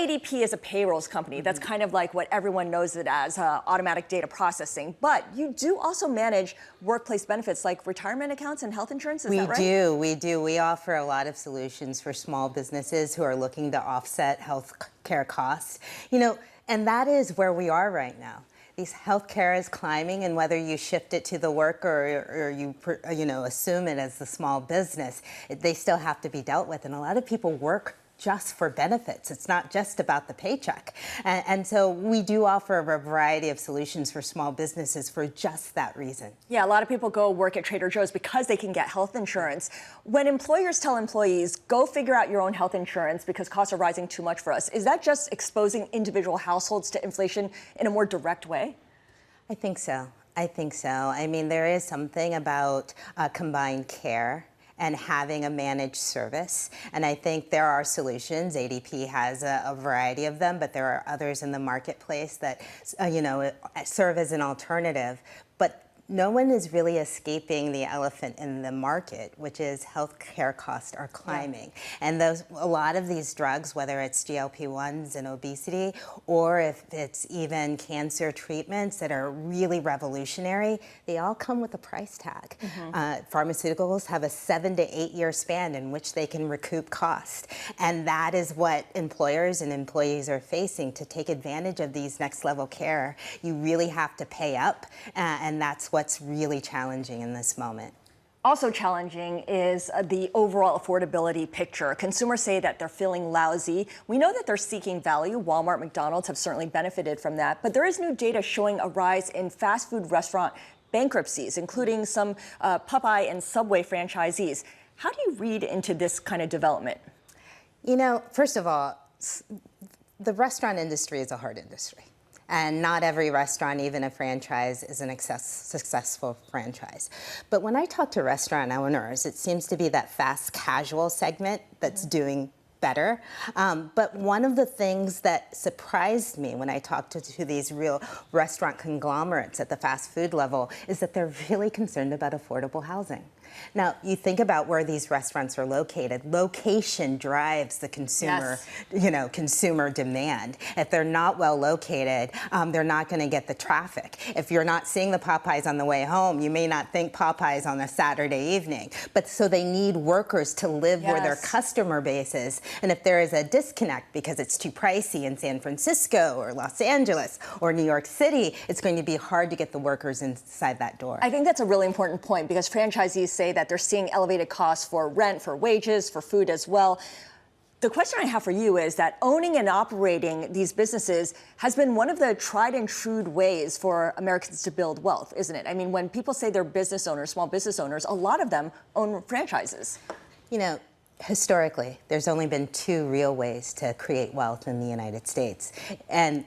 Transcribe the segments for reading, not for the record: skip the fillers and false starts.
ADP is a payrolls company. That's kind of like what everyone knows it as, automatic data processing. But you do also manage workplace benefits like retirement accounts and health insurance, is that right? We do. We offer a lot of solutions for small businesses who are looking to offset health care costs. And that is where we are right now. Healthcare is climbing, and whether you shift it to the worker or you assume it as the small business, they still have to be dealt with. And a lot of people work just for benefits. It's not just about the paycheck. And so we do offer a variety of solutions for small businesses for just that reason. Yeah, a lot of people go work at Trader Joe's because they can get health insurance. When employers tell employees, go figure out your own health insurance because costs are rising too much for us, is that just exposing individual households to inflation in a more direct way? I think so. I mean, there is something about combined care and having a managed service. And I think there are solutions. ADP has a variety of them, but there are others in the marketplace that, serve as an alternative. But no one is really escaping the elephant in the market, which is healthcare costs are climbing. Yeah. And a lot of these drugs, whether it's GLP-1s and obesity, or if it's even cancer treatments that are really revolutionary, they all come with a price tag. Pharmaceuticals have a 7 to 8 year span in which they can recoup cost. And that is what employers and employees are facing. To take advantage of these next level care, you really have to pay up, and that's what's really challenging in this moment. Also challenging is the overall affordability picture. Consumers say that they're feeling lousy. We know that they're seeking value. Walmart, McDonald's have certainly benefited from that. But there is new data showing a rise in fast food restaurant bankruptcies, including some Popeye and Subway franchisees. How do you read into this kind of development? First of all, the restaurant industry is a hard industry. And not every restaurant, even a franchise, is an successful franchise. But when I talk to restaurant owners, it seems to be that fast casual segment that's doing better. But one of the things that surprised me when I talked to these real restaurant conglomerates at the fast food level is that they're really concerned about affordable housing. Now, you think about where these restaurants are located. Location drives the consumer, consumer demand. If they're not well located, they're not going to get the traffic. If you're not seeing the Popeyes on the way home, you may not think Popeyes on a Saturday evening. But so they need workers to live where their customer base is. And if there is a disconnect because it's too pricey in San Francisco or Los Angeles or New York City, it's going to be hard to get the workers inside that door. I think that's a really important point because franchisees say that they're seeing elevated costs for rent, for wages, for food as well. The question I have for you is that owning and operating these businesses has been one of the tried and true ways for Americans to build wealth, isn't it? I mean, when people say they're business owners, small business owners, a lot of them own franchises. Historically, there's only been 2 real ways to create wealth in the United States. And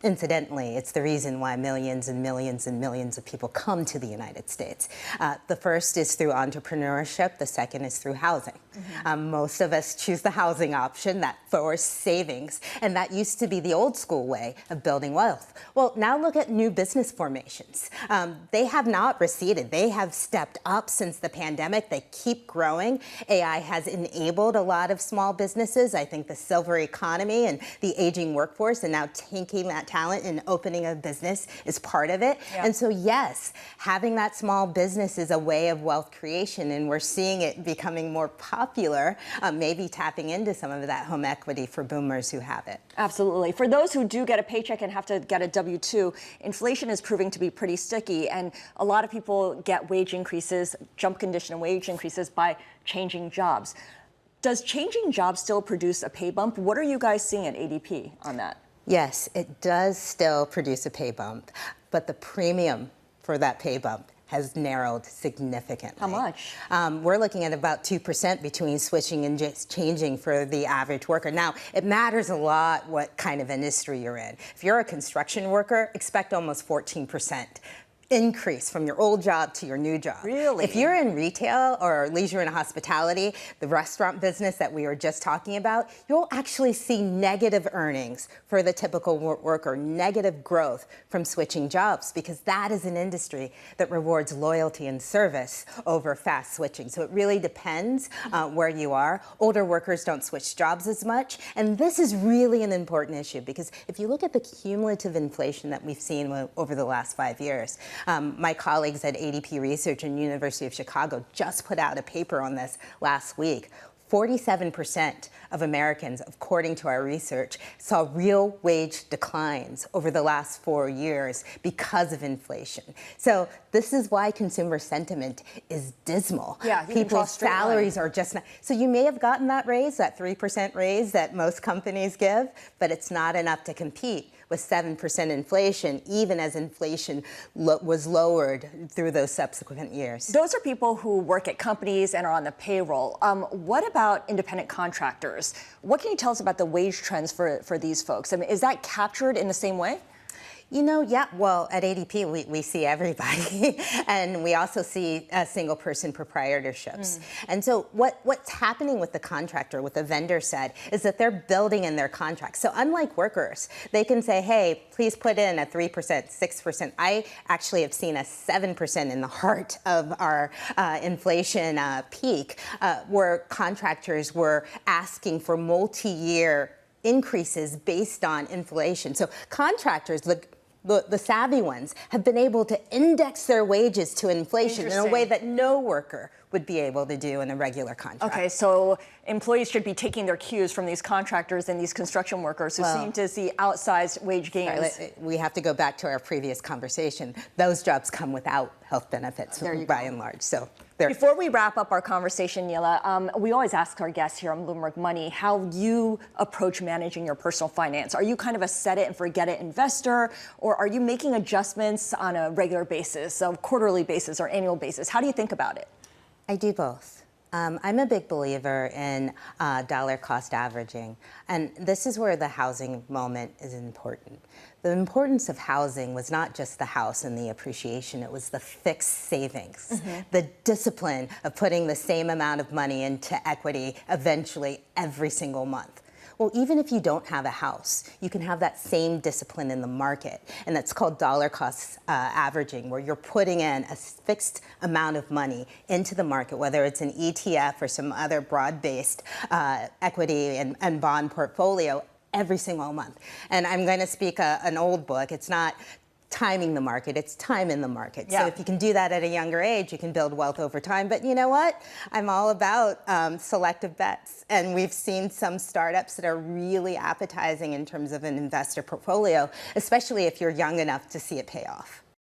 incidentally, it's the reason why millions and millions and millions of people come to the United States. The first is through entrepreneurship. The second is through housing. Most of us choose the housing option, that forced savings, and that used to be the old school way of building wealth. Well, now look at new business formations. They have not receded. They have stepped up since the pandemic. They keep growing. AI has enabled a lot of small businesses. I think the silver economy and the aging workforce and now taking that talent and opening a business is part of it. Yeah. And so, yes, having that small business is a way of wealth creation, and we're seeing it becoming more popular, maybe tapping into some of that home equity for boomers who have it. Absolutely. For those who do get a paycheck and have to get a W-2, inflation is proving to be pretty sticky, and a lot of people get wage increases, jump condition wage increases by changing jobs. Does changing jobs still produce a pay bump? What are you guys seeing at ADP on that? Yes, it does still produce a pay bump, but the premium for that pay bump has narrowed significantly. How much? We're looking at about 2% between switching and just changing for the average worker. Now, it matters a lot what kind of industry you're in. If you're a construction worker, expect almost 14% increase from your old job to your new job. Really? If you're in retail or leisure and hospitality, the restaurant business that we were just talking about, you'll actually see negative earnings for the typical worker, negative growth from switching jobs, because that is an industry that rewards loyalty and service over fast switching. So it really depends where you are. Older workers don't switch jobs as much, and this is really an important issue, because if you look at the cumulative inflation that we've seen over the last 5 years, my colleagues at ADP Research and University of Chicago just put out a paper on this last week. 47% of Americans, according to our research, saw real wage declines over the last 4 years because of inflation. So this is why consumer sentiment is dismal. Yeah, people's salaries are just not. So you may have gotten that raise, that 3% raise that most companies give, but it's not enough to compete with 7% inflation, even as inflation was lowered through those subsequent years. Those are people who work at companies and are on the payroll. What about independent contractors? What can you tell us about the wage trends for these folks? I mean, is that captured in the same way? You know, yeah, well, at ADP, we see everybody. And we also see single-person proprietorships. And so what's happening with the contractor, what the vendor said, is that they're building in their contracts. So unlike workers, they can say, hey, please put in a 3%, 6%. I actually have seen a 7% in the heart of our inflation peak, where contractors were asking for multi-year increases based on inflation. So contractors, the savvy ones, have been able to index their wages to inflation in a way that no worker would be able to do in a regular contract. Okay, so employees should be taking their cues from these contractors and these construction workers who seem to see outsized wage gains. Sorry, we have to go back to our previous conversation. Those jobs come without health benefits by and large. So before we wrap up our conversation, Nela, we always ask our guests here on Bloomberg Money how you approach managing your personal finance. Are you kind of a set it and forget it investor, or are you making adjustments on a regular basis, a quarterly basis or annual basis? How do you think about it? I do both. I'm a big believer in dollar cost averaging, and this is where the housing moment is important. The importance of housing was not just the house and the appreciation, it was the fixed savings, the discipline of putting the same amount of money into equity eventually every single month. Well, even if you don't have a house, you can have that same discipline in the market, and that's called dollar cost averaging, where you're putting in a fixed amount of money into the market, whether it's an ETF or some other broad-based equity and bond portfolio every single month. And I'm going to speak an old book. It's not timing the market, it's time in the market. Yeah. So if you can do that at a younger age, you can build wealth over time. But you know what? I'm all about selective bets. And we've seen some startups that are really appetizing in terms of an investor portfolio, especially if you're young enough to see it pay off.